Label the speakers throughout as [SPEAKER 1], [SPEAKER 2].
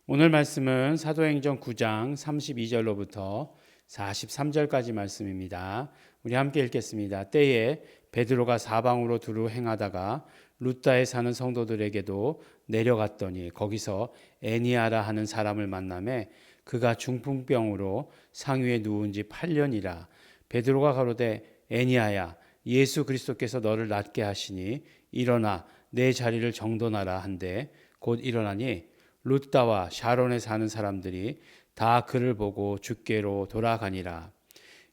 [SPEAKER 1] 오늘 말씀은 사도행전 9장 32절로부터 43절까지 말씀입니다. 우리 함께 읽겠습니다. 때에 베드로가 사방으로 두루 행하다가 루다에 사는 성도들에게도 내려갔더니 거기서 애니아라 하는 사람을 만나매 그가 중풍병으로 상위에 누운 지 8년이라. 베드로가 가로되 애니아야, 예수 그리스도께서 너를 낫게 하시니 일어나 내 자리를 정돈하라 한데 곧 일어나니 루다와 샤론에 사는 사람들이 다 그를 보고 주께로 돌아가니라.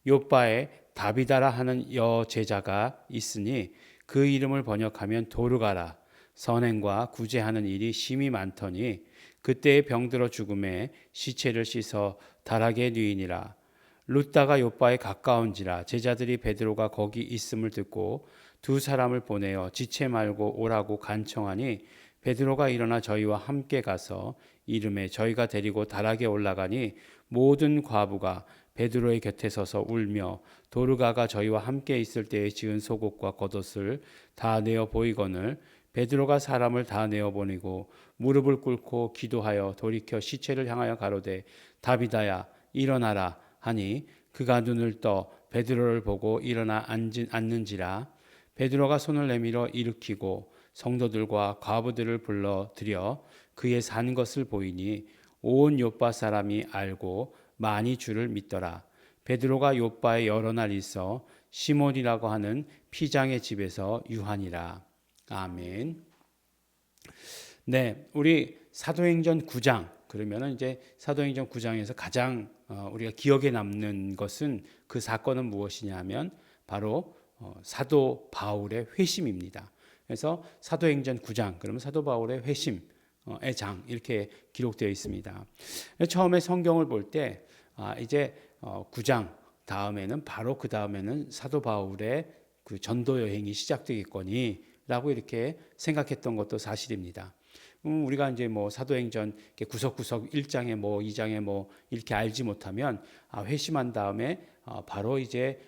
[SPEAKER 1] 요바에 다비다라 하는 여제자가 있으니 그 이름을 번역하면 도르가라. 선행과 구제하는 일이 심히 많더니 그때에 병들어 죽음에 시체를 씻어 다락에 누이니라. 루다가 요바에 가까운지라 제자들이 베드로가 거기 있음을 듣고 두 사람을 보내어 지체 말고 오라고 간청하니 베드로가 일어나 저희와 함께 가서 이름에 저희가 데리고 다락에 올라가니 모든 과부가 베드로의 곁에 서서 울며 도르가가 저희와 함께 있을 때에 지은 속옷과 겉옷을 다 내어 보이거늘 베드로가 사람을 다 내어 보내고 무릎을 꿇고 기도하여 돌이켜 시체를 향하여 가로되 다비다야 일어나라 하니 그가 눈을 떠 베드로를 보고 일어나 앉는지라. 베드로가 손을 내밀어 일으키고 성도들과 과부들을 불러 들여 그의 산 것을 보이니 온 요빠 사람이 알고 많이 주를 믿더라. 베드로가 요빠에 여러 날 있어 시몬이라고 하는 피장의 집에서 유하니라. 아멘. 네, 우리 사도행전 9장 그러면은 이제 사도행전 9장에서 가장 우리가 기억에 남는 것은 그 사건은 무엇이냐면 바로 사도 바울의 회심입니다. 그래서 사도행전 9장 그러면 사도 바울의 회심의 장 이렇게 기록되어 있습니다. 처음에 성경을 볼 때 이제 9장 다음에는 바로 그 다음에는 사도 바울의 그 전도 여행이 시작되겠거니라고 이렇게 생각했던 것도 사실입니다. 우리가 이제 뭐 사도행전 구석구석 1장에 뭐 2장에 뭐 이렇게 알지 못하면 회심한 다음에 바로 이제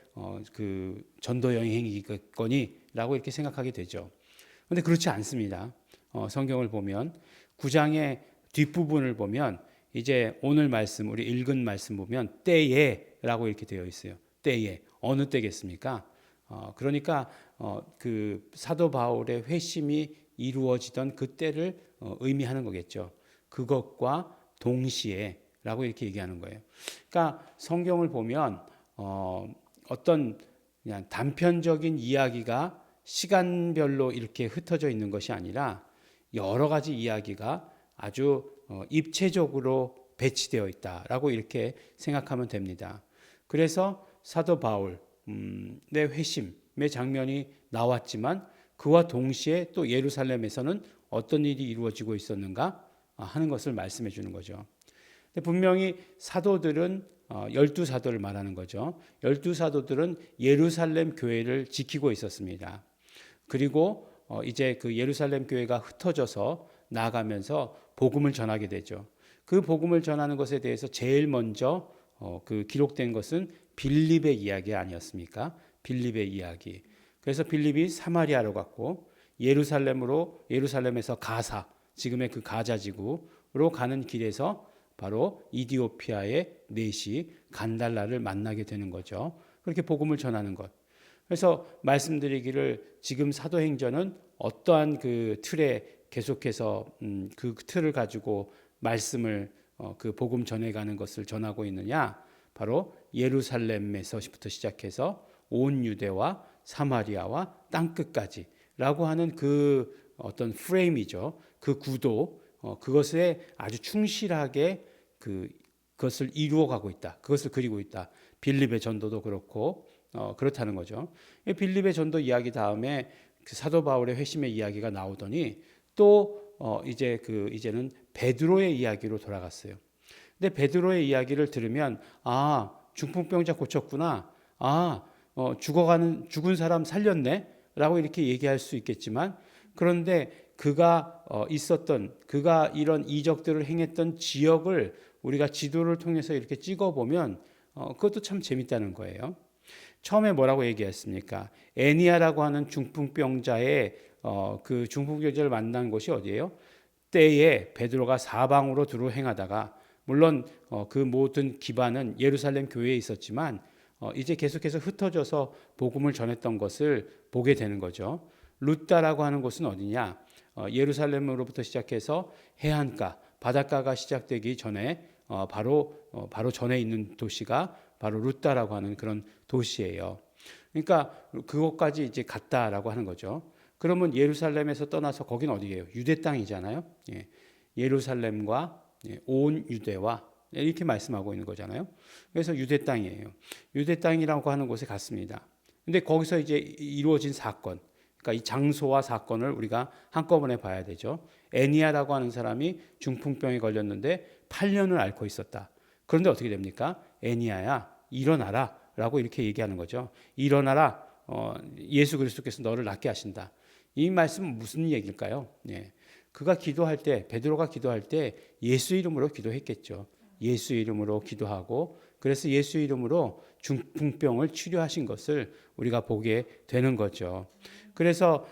[SPEAKER 1] 그 전도 여행이겠거니라고 이렇게 생각하게 되죠. 그런데 그렇지 않습니다. 성경을 보면 9장의 뒷부분을 보면 이제 오늘 말씀 우리 읽은 말씀 보면 때에라고 이렇게 되어 있어요. 때에 어느 때겠습니까? 그러니까 그 사도 바울의 회심이 이루어지던 그때를 의미하는 거겠죠. 그것과 동시에라고 이렇게 얘기하는 거예요. 그러니까 성경을 보면 어떤 그냥 단편적인 이야기가 시간별로 이렇게 흩어져 있는 것이 아니라 여러 가지 이야기가 아주 입체적으로 배치되어 있다라고 이렇게 생각하면 됩니다. 그래서 사도 바울의 회심의 장면이 나왔지만 그와 동시에 또 예루살렘에서는 어떤 일이 이루어지고 있었는가 하는 것을 말씀해 주는 거죠. 분명히 사도들은 12사도를 말하는 거죠. 12사도들은 예루살렘 교회를 지키고 있었습니다. 그리고 이제 그 예루살렘 교회가 흩어져서 나아가면서 복음을 전하게 되죠. 그 복음을 전하는 것에 대해서 제일 먼저 그 기록된 것은 빌립의 이야기 아니었습니까? 빌립의 이야기. 그래서 빌립이 사마리아로 갔고 예루살렘에서 가사, 지금의 그 가자 지구로 가는 길에서 바로 이디오피아의 내시 간달라를 만나게 되는 거죠. 그렇게 복음을 전하는 것. 그래서 말씀드리기를 지금 사도행전은 어떠한 그 틀에 계속해서 그 틀을 가지고 말씀을 그 복음 전해가는 것을 전하고 있느냐? 바로 예루살렘에서부터 시작해서 온 유대와 사마리아와 땅끝까지라고 하는 그 어떤 프레임이죠. 그 구도, 그것에 아주 충실하게 그것을 이루어가고 있다. 그것을 그리고 있다. 빌립의 전도도 그렇고 그렇다는 거죠. 빌립의 전도 이야기 다음에 그 사도 바울의 회심의 이야기가 나오더니 또 이제는 베드로의 이야기로 돌아갔어요. 근데 베드로의 이야기를 들으면 중풍병자 고쳤구나. 죽은 사람 살렸네라고 이렇게 얘기할 수 있겠지만 그런데 그가 이런 이적들을 행했던 지역을 우리가 지도를 통해서 이렇게 찍어보면 그것도 참 재밌다는 거예요. 처음에 뭐라고 얘기했습니까? 애니아라고 하는 중풍병자의 그 중풍병자를 만난 곳이 어디예요? 때에 베드로가 사방으로 두루 행하다가 물론 그 모든 기반은 예루살렘 교회에 있었지만 이제 계속해서 흩어져서 복음을 전했던 것을 보게 되는 거죠. 루다라고 하는 곳은 어디냐? 예루살렘으로부터 시작해서 해안가, 바닷가가 시작되기 전에 바로 전에 있는 도시가 바로 루다라고 하는 그런 도시예요. 그러니까 그것까지 이제 갔다라고 하는 거죠. 그러면 예루살렘에서 떠나서 거긴 어디예요? 유대 땅이잖아요. 예. 예루살렘과 온 유대와 이렇게 말씀하고 있는 거잖아요. 그래서 유대 땅이에요. 유대 땅이라고 하는 곳에 갔습니다. 근데 거기서 이제 이루어진 사건, 그러니까 이 장소와 사건을 우리가 한꺼번에 봐야 되죠. 애니아라고 하는 사람이 중풍병에 걸렸는데 8년을 앓고 있었다. 그런데 어떻게 됩니까? 애니아야, 일어나라 라고 이렇게 얘기하는 거죠. 일어나라, 예수 그리스도께서 너를 낫게 하신다. 이 말씀은 무슨 얘기일까요? 예. 그가 기도할 때, 베드로가 기도할 때 예수 이름으로 기도했겠죠. 예수 이름으로 기도하고, 그래서 예수 이름으로 중풍병을 치료하신 것을 우리가 보게 되는 거죠. 그래서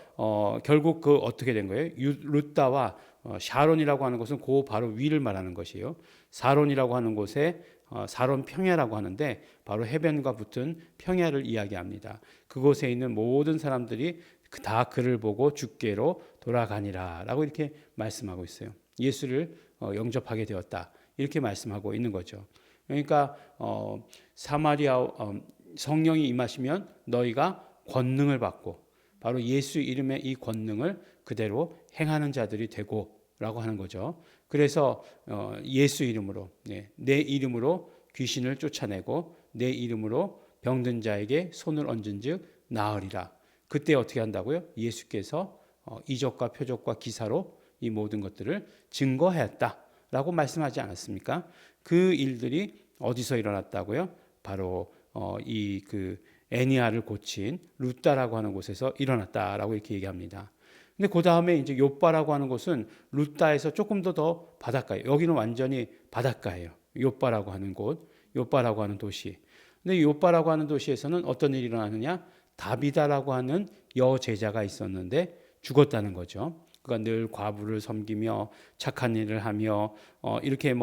[SPEAKER 1] 결국 그 어떻게 된 거예요? 루다와 샤론이라고 하는 곳은 그 바로 위를 말하는 것이에요. 사론이라고 하는 곳에 사론 평야라고 하는데 바로 해변과 붙은 평야를 이야기합니다. 그곳에 있는 모든 사람들이 다 그를 보고 주께로 돌아가니라라고 이렇게 말씀하고 있어요. 예수를 영접하게 되었다 이렇게 말씀하고 있는 거죠. 그러니까 사마리아 성령이 임하시면 너희가 권능을 받고 바로 예수 이름의 이 권능을 그대로 행하는 자들이 되고라고 하는 거죠. 그래서 예수 이름으로 내 이름으로 귀신을 쫓아내고 내 이름으로 병든 자에게 손을 얹은즉 나으리라. 그때 어떻게 한다고요? 예수께서 이적과 표적과 기사로 이 모든 것들을 증거하였다라고 말씀하지 않았습니까? 그 일들이 어디서 일어났다고요? 바로 이 애니아를 고친 루다라고 하는 곳에서 일어났다라고 이렇게 얘기합니다. 근데 그 다음에 이제 요빠라고 하는 곳은 루다에서 조금 더 바닷가예요. 여기는 완전히 바닷가예요. 요빠라고 하는 곳, 요빠라고 하는 도시. 근데 요빠라고 하는 도시에서는 어떤 일이 일어나느냐? 다비다라고 하는 여제자가 있었는데 죽었다는 거죠. 그가 늘 과부를 섬기며 착한 일을 하며 이렇게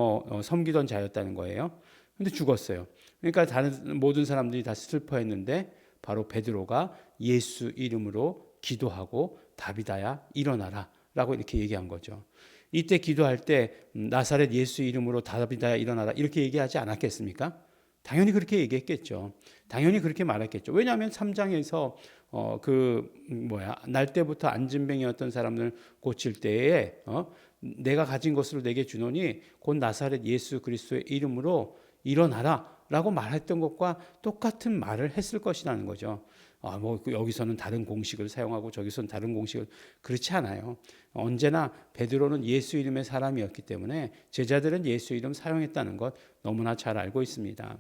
[SPEAKER 1] 섬기던 자였다는 거예요. 근데 죽었어요. 그러니까 다른 모든 사람들이 다 슬퍼했는데 바로 베드로가 예수 이름으로 기도하고 다비다야 일어나라 라고 이렇게 얘기한 거죠. 이때 기도할 때 나사렛 예수 이름으로 다비다야 일어나라 이렇게 얘기하지 않았겠습니까? 당연히 그렇게 얘기했겠죠. 당연히 그렇게 말했겠죠. 왜냐하면 3장에서 날 때부터 안진뱅이였던 사람을 고칠 때에 내가 가진 것으로 내게 주노니 곧 나사렛 예수 그리스도의 이름으로 일어나라라고 말했던 것과 똑같은 말을 했을 것이라는 거죠. 여기서는 다른 공식을 사용하고 저기서는 다른 공식을 그렇지 않아요. 언제나 베드로는 예수 이름의 사람이었기 때문에 제자들은 예수 이름 사용했다는 것 너무나 잘 알고 있습니다.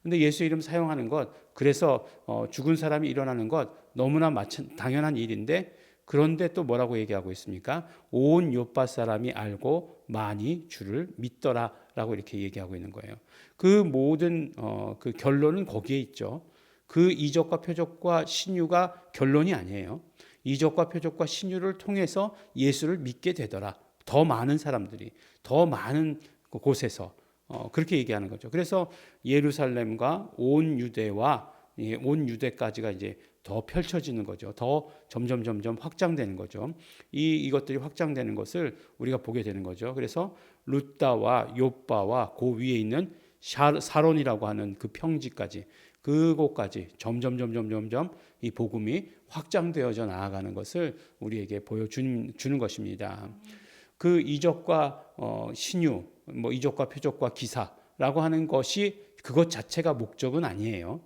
[SPEAKER 1] 근데 예수 이름 사용하는 것 그래서 죽은 사람이 일어나는 것 너무나 당연한 일인데 그런데 또 뭐라고 얘기하고 있습니까? 온 요파 사람이 알고 많이 주를 믿더라라고 이렇게 얘기하고 있는 거예요. 그 모든 그 결론은 거기에 있죠. 그 이적과 표적과 신유가 결론이 아니에요. 이적과 표적과 신유를 통해서 예수를 믿게 되더라. 더 많은 사람들이 더 많은 곳에서 그렇게 얘기하는 거죠. 그래서 예루살렘과 온 유대와 온 유대까지가 이제 더 펼쳐지는 거죠. 더 점점 확장되는 거죠. 이것들이 확장되는 것을 우리가 보게 되는 거죠. 그래서 루다와 요빠와 그 위에 있는 사론이라고 하는 그 평지까지 그곳까지 점점 이 복음이 확장되어져 나아가는 것을 우리에게 보여주는 것입니다. 그 이적과 신유, 이적과 표적과 기사라고 하는 것이 그것 자체가 목적은 아니에요.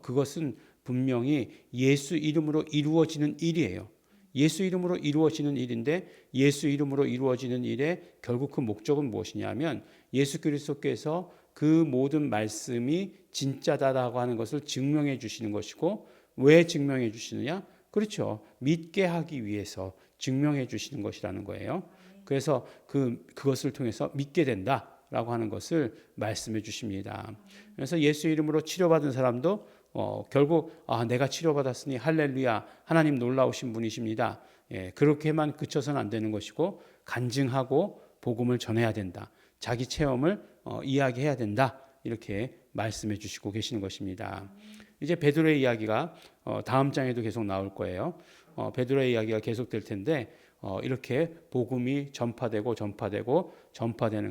[SPEAKER 1] 그것은 분명히 예수 이름으로 이루어지는 일이에요. 예수 이름으로 이루어지는 일인데 예수 이름으로 이루어지는 일의 결국 그 목적은 무엇이냐면 예수 그리스도께서 그 모든 말씀이 진짜다라고 하는 것을 증명해 주시는 것이고 왜 증명해 주시느냐? 그렇죠. 믿게 하기 위해서 증명해 주시는 것이라는 거예요. 그래서 그것을 통해서 믿게 된다라고 하는 것을 말씀해 주십니다. 그래서 예수 이름으로 치료받은 사람도 결국 내가 치료받았으니 할렐루야 하나님 놀라우신 분이십니다. 그렇게만 그쳐서는 안 되는 것이고 간증하고 복음을 전해야 된다. 자기 체험을 이야기해야 된다. 이렇게 말씀해 주시고 계시는 것입니다. 이제 베드로의 이야기가 다음 장에도 계속 나올 거예요. 베드로의 이야기가 계속될 텐데 이렇게 복음이 전파되는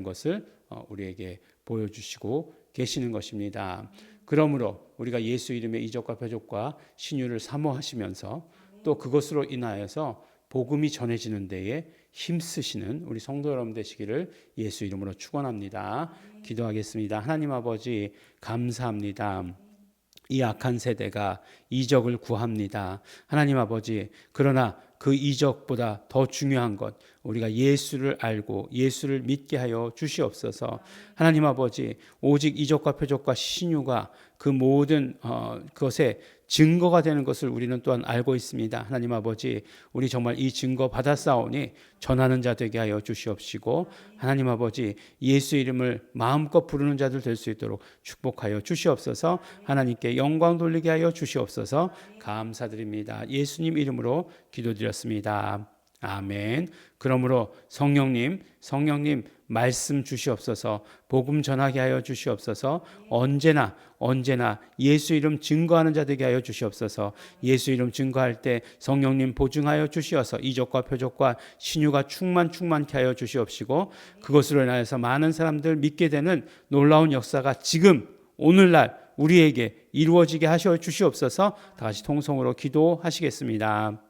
[SPEAKER 1] 것을 우리에게 보여주시고 계시는 것입니다. 그러므로 우리가 예수 이름의 이적과 표적과 신유를 사모하시면서 또 그것으로 인하여서 복음이 전해지는 데에 힘쓰시는 우리 성도 여러분 되시기를 예수 이름으로 축원합니다. 기도하겠습니다. 하나님 아버지 감사합니다. 이 악한 세대가 이적을 구합니다. 하나님 아버지, 그러나 그 이적보다 더 중요한 것, 우리가 예수를 알고 예수를 믿게 하여 주시옵소서. 하나님 아버지, 오직 이적과 표적과 신유가 그 모든 것에 증거가 되는 것을 우리는 또한 알고 있습니다. 하나님 아버지, 우리 정말 이 증거 받았사오니 전하는 자 되게 하여 주시옵시고, 하나님 아버지, 예수 이름을 마음껏 부르는 자들 될 수 있도록 축복하여 주시옵소서. 하나님께 영광 돌리게 하여 주시옵소서. 감사드립니다. 예수님 이름으로 기도드렸습니다. 아멘. 그러므로 성령님 말씀 주시옵소서. 복음 전하게 하여 주시옵소서. 언제나 예수 이름 증거하는 자 되게 하여 주시옵소서. 예수 이름 증거할 때 성령님 보증하여 주시어서 이적과 표적과 신유가 충만케 하여 주시옵시고, 그것으로 인하여서 많은 사람들 믿게 되는 놀라운 역사가 지금 오늘날 우리에게 이루어지게 하셔 주시옵소서. 다시 통성으로 기도하시겠습니다.